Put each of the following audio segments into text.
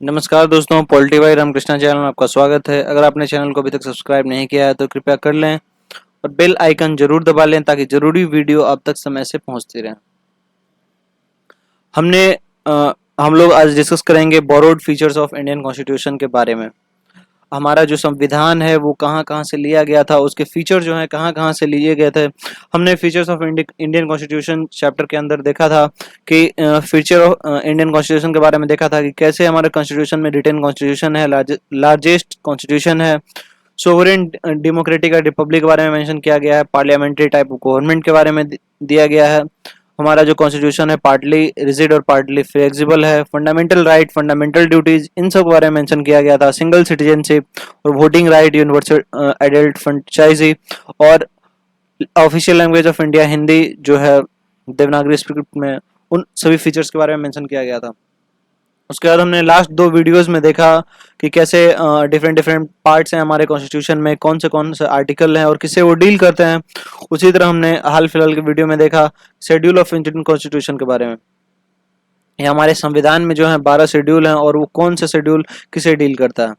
नमस्कार दोस्तों, polity by Ramakrishna channel में आपका स्वागत है। अगर आपने चैनल को अभी तक सब्सक्राइब नहीं किया है तो कृपया कर लें और बेल आइकन जरूर दबा लें ताकि जरूरी वीडियो आप तक समय से पहुंचती रहे। हमने हम लोग आज डिस्कस करेंगे borrowed features of Indian constitution के बारे में। हमारा जो संविधान है वो कहाँ कहाँ से लिया गया था, उसके फीचर जो हैं कहाँ कहाँ से लिए गए थे। हमने features of Indian constitution chapter के अंदर देखा था कि फीचर ऑफ इंडियन कॉन्स्टिट्यूशन के बारे में देखा था कि कैसे हमारे कॉन्स्टिट्यूशन में रिटन कॉन्स्टिट्यूशन है, लार्जेस्ट कॉन्स्टिट्यूशन है, सोवरेन डेमोक्रेटिक रिपब्लिक के बारे में मेंशन किया गया है, पार्लियामेंट्री टाइप ऑफ गवर्नमेंट के बारे में दिया गया है। हमारा जो कॉन्स्टिट्यूशन है पार्टली रिजिड और पार्टली फ्लेक्सिबल है। फंडामेंटल राइट, फंडामेंटल ड्यूटीज, इन सब के बारे में मेंशन किया गया था। सिंगल सिटीजनशिप और voting right, universal adult franchise और official language of India Hindi जो है देवनागरी स्क्रिप्ट में, उन सभी फीचर्स के बारे में मेंशन किया गया था। उसके बाद हमने लास्ट दो वीडियोस में देखा कि कैसे डिफरेंट डिफरेंट पार्ट्स हैं हमारे कॉन्स्टिट्यूशन में, कौन से आर्टिकल हैं और किससे वो डील करते हैं। उसी तरह हमने हाल फिलहाल के वीडियो में देखा शेड्यूल ऑफ इंडियन कॉन्स्टिट्यूशन के बारे में। ये हमारे संविधान में जो है 12 शेड्यूल हैं और वो कौन सा शेड्यूल किसे डील करता है।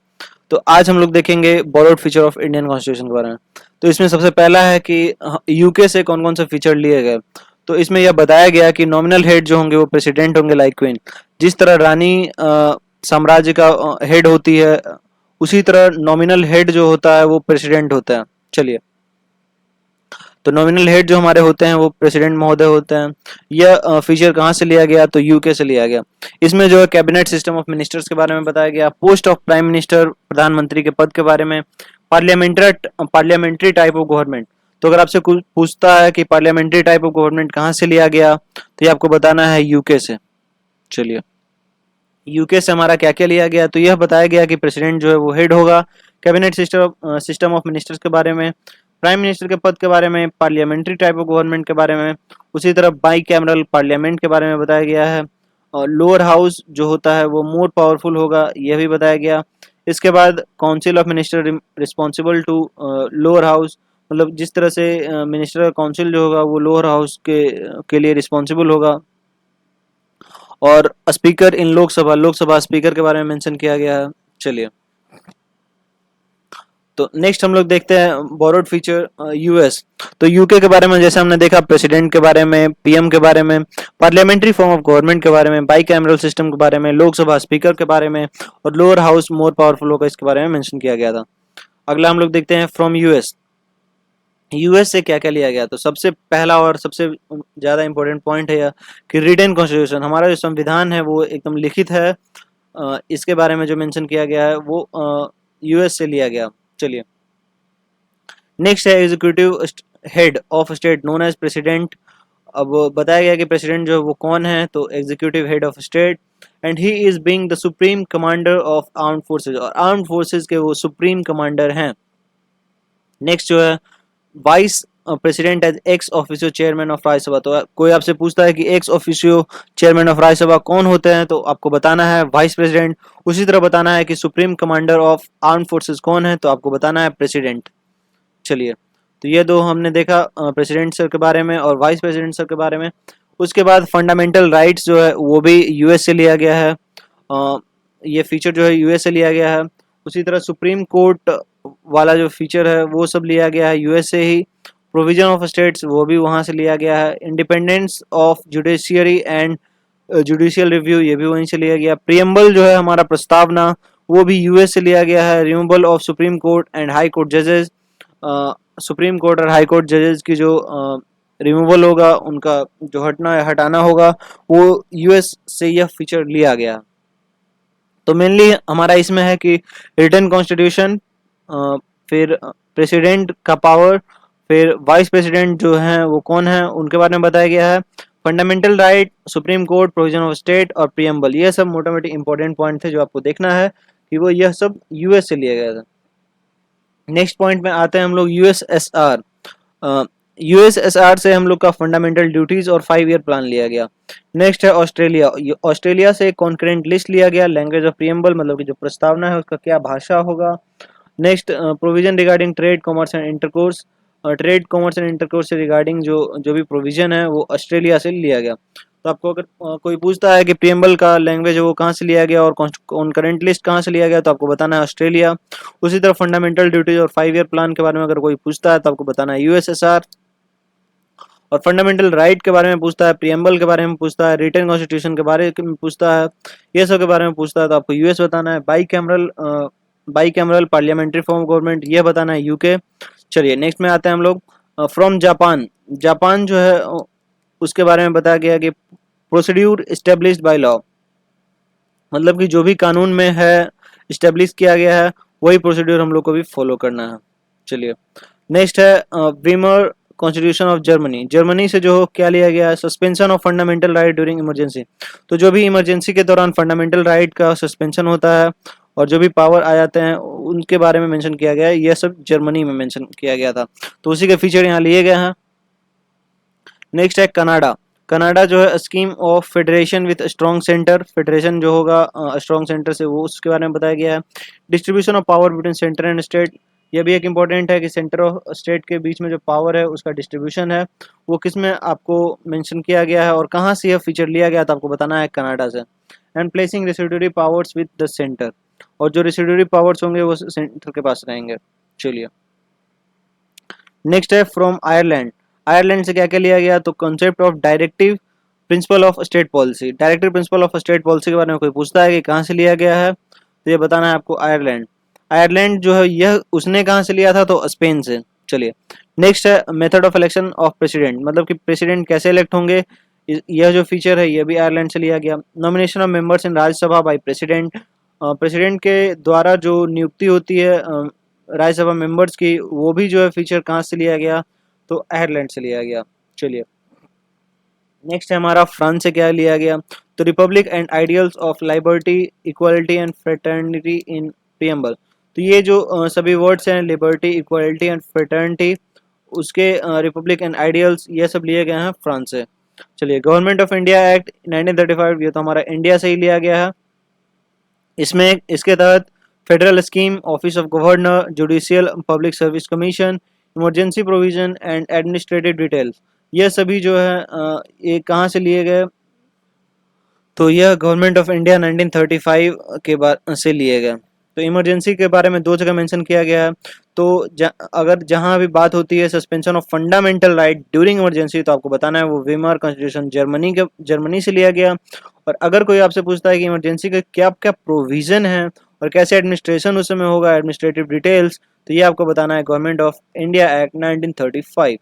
तो आज हम लोग देखेंगे borrowed feature of Indian constitution के बारे में। तो इसमें सबसे पहला है कि यूके से कौन कौन से फीचर लिए गए। तो इसमें यह बताया गया कि नॉमिनल हेड जो होंगे वो प्रेसिडेंट होंगे लाइक क्वीन। जिस तरह रानी साम्राज्य का हेड होती है उसी तरह नॉमिनल हेड जो होता है वो प्रेसिडेंट होता है। चलिए, तो नॉमिनल हेड जो हमारे होते हैं वो प्रेसिडेंट महोदय होते हैं। यह फीचर कहाँ से लिया गया, तो यूके से लिया गया। इसमें जो है कैबिनेट सिस्टम ऑफ मिनिस्टर्स के बारे में बताया गया, पोस्ट ऑफ प्राइम मिनिस्टर, प्रधानमंत्री के पद के बारे में, पार्लियामेंट्री टाइप ऑफ गवर्नमेंट। तो अगर आपसे कुछ पूछता है कि पार्लियामेंट्री टाइप ऑफ गवर्नमेंट कहाँ से लिया गया, तो ये आपको बताना है यूके से। चलिए, यूके से हमारा क्या क्या लिया गया, तो यह बताया गया कि प्रेसिडेंट जो है वो हेड होगा, कैबिनेट सिस्टम ऑफ मिनिस्टर्स के बारे में, प्राइम मिनिस्टर के पद के बारे में, पार्लियामेंट्री टाइप ऑफ गवर्नमेंट के बारे में, उसी तरह बाई कैमरल पार्लियामेंट के बारे में बताया गया है। और लोअर हाउस जो होता है वो मोर पावरफुल होगा, यह भी बताया गया। इसके बाद council of minister responsible to lower house, मतलब जिस तरह से मिनिस्टर का काउंसिल जो होगा वो लोअर हाउस के लिए रिस्पॉन्सिबल होगा। और स्पीकर इन लोकसभा स्पीकर के बारे में मेंशन किया गया है। चलिए, तो नेक्स्ट हम लोग देखते हैं बोरोड फीचर यूएस। तो यूके के बारे में जैसे हमने देखा प्रेसिडेंट के बारे में, पीएम के बारे में, पार्लियामेंट्री फॉर्म ऑफ गवर्नमेंट के बारे में, बाई कैमरल सिस्टम के बारे में, लोकसभा स्पीकर के बारे में और लोअर हाउस मोर पावरफुल होगा इसके बारे में मेंशन किया गया था। अगला हम लोग देखते हैं फ्रॉम यूएस। यूएस से क्या क्या लिया गया, तो सबसे पहला और सबसे ज्यादा इंपॉर्टेंट पॉइंट है यह कि रिटन कॉन्स्टिट्यूशन, हमारा जो संविधान है वो एकदम लिखित है। इसके बारे में जो मेंशन किया गया है वो यूएस से लिया गया। चलिए, नेक्स्ट है executive head of state known as president. अब बताया गया कि प्रेसिडेंट जो है वो कौन है, तो executive head of state and he is being the supreme commander of armed forces, और आर्म्ड फोर्सेज के वो सुप्रीम कमांडर हैं। नेक्स्ट जो है vice president as ex officio chairman of Rajya Sabha. तो कोई आपसे पूछता है कि ex officio chairman of Rajya Sabha कौन होते हैं, तो आपको बताना है वाइस प्रेसिडेंट। उसी तरह बताना है कि supreme commander of arm forces कौन है, तो आपको बताना है प्रेसिडेंट। चलिए, तो ये दो हमने देखा प्रेसिडेंट सर के बारे में और वाइस प्रेसिडेंट सर के बारे में। उसके बाद फंडामेंटल राइट्स जो है वो भी यूएस से लिया गया है। ये फीचर जो है यूएस से लिया गया है। उसी तरह सुप्रीम कोर्ट वाला जो फीचर है वो सब लिया गया है यूएस से ही। प्रोविजन ऑफ स्टेट्स वो भी वहाँ से लिया गया है। Independence of judiciary and judicial review ये भी वहीं से लिया गया। प्रियम्बल जो है हमारा प्रस्तावना वो भी यूएस से लिया गया है। Removal of supreme court and high court जजेस, सुप्रीम कोर्ट और हाई कोर्ट जजेस की जो रिमूवल होगा, उनका जो हटाना होगा, वो यूएस से यह फीचर लिया गया। तो मेनली हमारा इसमें है कि रिटन कॉन्स्टिट्यूशन, फिर प्रेसिडेंट का पावर, फिर वाइस प्रेसिडेंट जो हैं वो कौन है उनके बारे में बताया गया है, fundamental right, supreme court, provision of state और प्रियम्बल। ये सब मोटा मोटी इंपॉर्टेंट पॉइंट थे जो आपको देखना है कि वो यह सब यूएस से लिया गया था। नेक्स्ट पॉइंट में आते हैं हम लोग यूएसएसआर। यूएसएसआर से हम लोग का फंडामेंटल ड्यूटीज और 5 ईयर प्लान लिया गया। नेक्स्ट है ऑस्ट्रेलिया। ऑस्ट्रेलिया से कॉन्करेंट लिस्ट लिया गया, लैंग्वेज ऑफ प्रियम्बल मतलब कि जो प्रस्तावना है उसका क्या भाषा होगा। Next provision regarding trade commerce and intercourse. Trade commerce and intercourse से रिगार्डिंग जो जो भी प्रोविजन है वो ऑस्ट्रेलिया से लिया गया। तो आपको अगर कोई पूछता है कि प्रियम्बल का लैंग्वेज है वो कहाँ से लिया गया और करेंट लिस्ट कहाँ से लिया गया, तो आपको बताना है ऑस्ट्रेलिया। उसी तरह फंडामेंटल ड्यूटीज और 5 ईयर प्लान के बारे में अगर कोई पूछता है तो आपको बताना है यूएसएसआर। और फंडामेंटल राइट के बारे में पूछता है, प्रियम्बल के बारे में पूछता है, रिटन कॉन्स्टिट्यूशन के बारे में पूछता है, ये सब के बारे में पूछता है तो आपको यूएस बताना है। By cameral parliamentary form of government ये बताना है यूके। चलिए नेक्स्ट में आते हैं हम लोग फ्रॉम जापान। जापान जो है उसके बारे में बताया गया कि प्रोसीड्यूर एस्टेब्लिश्ड बाय लॉ, मतलब कि जो भी कानून में है इस्टेब्लिश किया गया है वही प्रोसीड्यूर हम लोग को भी फॉलो करना है। चलिए नेक्स्ट है Weimar constitution of Germany. Germany से जो क्या लिया गया है, suspension of fundamental right during emergency. तो जो भी इमरजेंसी के दौरान फंडामेंटल राइट का सस्पेंशन होता है और जो भी पावर आ जाते हैं उनके बारे में मेंशन किया गया है, यह सब जर्मनी में मेंशन किया गया था, तो उसी के फीचर यहाँ लिए गए हैं। नेक्स्ट है कनाडा। कनाडा जो है scheme of federation with strong centre, federation जो होगा स्ट्रॉन्ग सेंटर से, वो उसके बारे में बताया गया है। Distribution of power between centre and state, ये भी एक इंपॉर्टेंट है कि सेंटर और स्टेट के बीच में जो पावर है उसका डिस्ट्रीब्यूशन है वो किस में आपको मेंशन किया गया है और कहाँ से यह फीचर लिया गया था आपको बताना है कनाडा से। And placing residuary powers with the centre, और जो रेसिड्यूरी पावर्स होंगे वो सेंटर के पास रहेंगे। चलिए नेक्स्ट है फ्रॉम आयरलैंड। आयरलैंड से क्या क्या लिया गया, तो concept of directive principle of state policy. Directive principle of state policy के बारे में कोई पूछता है कि कहाँ से लिया गया है, तो ये बताना है आपको आयरलैंड। आयरलैंड जो है यह उसने कहाँ से लिया था, तो स्पेन से। चलिए नेक्स्ट है method of election of president, मतलब कि प्रेसिडेंट कैसे इलेक्ट होंगे, यह जो फीचर है यह भी आयरलैंड से लिया गया। Nomination of members in Rajya Sabha by president, president के द्वारा जो नियुक्ति होती है राज्यसभा मेंबर्स की, वो भी जो है फीचर कहाँ से लिया गया, तो आयरलैंड से लिया गया। चलिए नेक्स्ट है हमारा फ्रांस से क्या लिया गया, तो Republic and ideals of liberty equality and fraternity in preamble. तो ये जो सभी वर्ड्स हैं लिबर्टी इक्वालिटी एंड फ्रेटर्निटी, उसके रिपब्लिक एंड आइडियल्स ये सब लिए गए हैं फ्रांस से। चलिए गवर्नमेंट ऑफ इंडिया एक्ट 1935, ये तो हमारा इंडिया से ही लिया गया है। इसमें इसके तहत federal scheme, office of governor, judicial public service commission, emergency provision and administrative details, ये सभी जो है ये कहाँ से लिए गए, तो यह गवर्नमेंट ऑफ इंडिया 1935 के बाद से लिए गए। तो इमरजेंसी के बारे में दो जगह मेंशन किया गया है, तो अगर जहां भी बात होती है suspension of fundamental right during emergency, तो आपको बताना है वो वीमर कॉन्स्टिट्यूशन जर्मनी से लिया गया। और अगर कोई आपसे पूछता है कि इमरजेंसी का क्या क्या प्रोविजन है और कैसे एडमिनिस्ट्रेशन उस समय होगा, एडमिनिस्ट्रेटिव डिटेल्स, तो ये आपको बताना है government of India act 1935।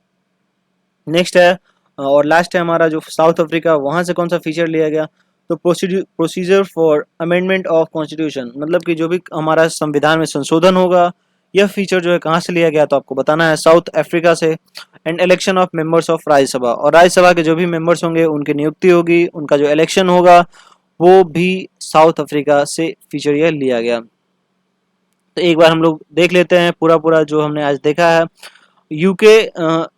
Next है और लास्ट है हमारा जो साउथ अफ्रीका, वहां से कौन सा फीचर लिया गया, तो procedure for amendment of constitution, मतलब कि जो भी हमारा संविधान में संशोधन होगा, यह फीचर जो है कहाँ से लिया गया, तो आपको बताना है साउथ अफ्रीका से। And election of members of Rajya Sabha, और राज्यसभा के जो भी मेंबर्स होंगे उनकी नियुक्ति होगी, उनका जो इलेक्शन होगा वो भी साउथ अफ्रीका से फीचर यह लिया गया। तो एक बार हम लोग देख लेते हैं पूरा पूरा जो हमने आज देखा है। यूके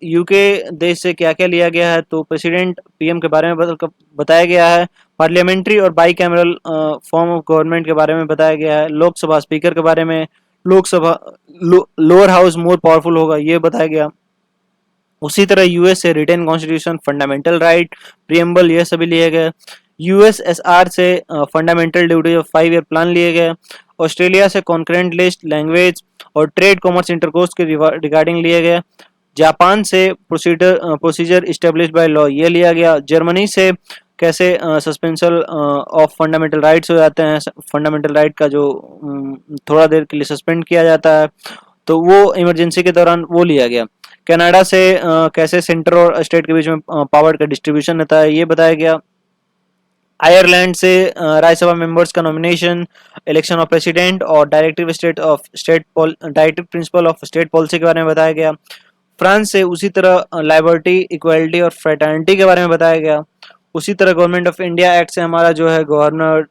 यूके देश से क्या क्या लिया गया है, तो प्रेसिडेंट पीएम के बारे में बताया गया है, पार्लियामेंट्री और by cameral form of government के बारे में बताया गया है, लोकसभा स्पीकर के बारे में, Lok Sabha lower house more powerful होगा ये बताया गया। उसी तरह यूएस से written constitution, fundamental right, preamble, ये सभी लिए गए। यूएसएसआर से fundamental duty of 5 year plan लिए गए। ऑस्ट्रेलिया से कॉन्करेंट लिस्ट, लैंग्वेज और ट्रेड कॉमर्स इंटरकोर्स के रिगार्डिंग लिए गए। जापान से प्रोसीजर इस्टेब्लिश बाय लॉ ये लिया गया। जर्मनी से कैसे सस्पेंशन ऑफ फंडामेंटल राइट्स हो जाते हैं, फंडामेंटल राइट का जो थोड़ा देर के लिए सस्पेंड किया जाता है, तो वो इमरजेंसी के दौरान वो लिया गया। कनाडा से कैसे सेंटर और स्टेट के बीच में पावर का डिस्ट्रीब्यूशन होता है ये बताया गया। आयरलैंड से राज्यसभा मेंबर्स का नॉमिनेशन, इलेक्शन ऑफ प्रेसिडेंट और directive principle of state policy के बारे में बताया गया। फ्रांस से उसी तरह लिबर्टी, इक्वालिटी और फ्रेटर्निटी के बारे में बताया गया। उसी तरह गवर्नमेंट ऑफ इंडिया एक्ट से हमारा जो है गवर्नर,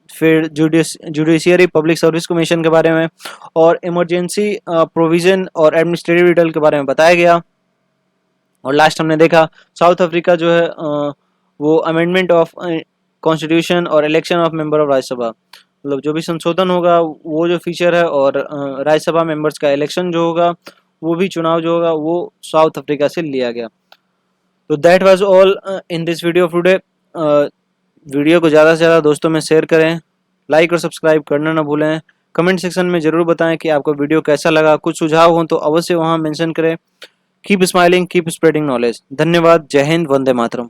फिर जुडिशियरी पब्लिक सर्विस कमीशन के बारे में और इमरजेंसी प्रोविजन और एडमिनिस्ट्रेटिव डिटेल के बारे में बताया गया। और लास्ट हमने देखा साउथ अफ्रीका जो है वो अमेंडमेंट ऑफ कॉन्स्टिट्यूशन और election of member of Rajya Sabha, मतलब जो भी संशोधन होगा वो जो फीचर है, और राज्यसभा मेंबर्स का इलेक्शन जो होगा, वो भी चुनाव जो होगा वो साउथ अफ्रीका से लिया गया। तो that was all in this video today. Video को ज़्यादा से ज़्यादा दोस्तों में शेयर करें, लाइक और सब्सक्राइब करना ना भूलें। कमेंट सेक्शन में ज़रूर बताएं कि आपको वीडियो कैसा लगा। कुछ सुझाव हो तो अवश्य वहाँ मेंशन करें। Keep smiling, keep spreading knowledge. धन्यवाद। जय हिंद, वंदे मातरम।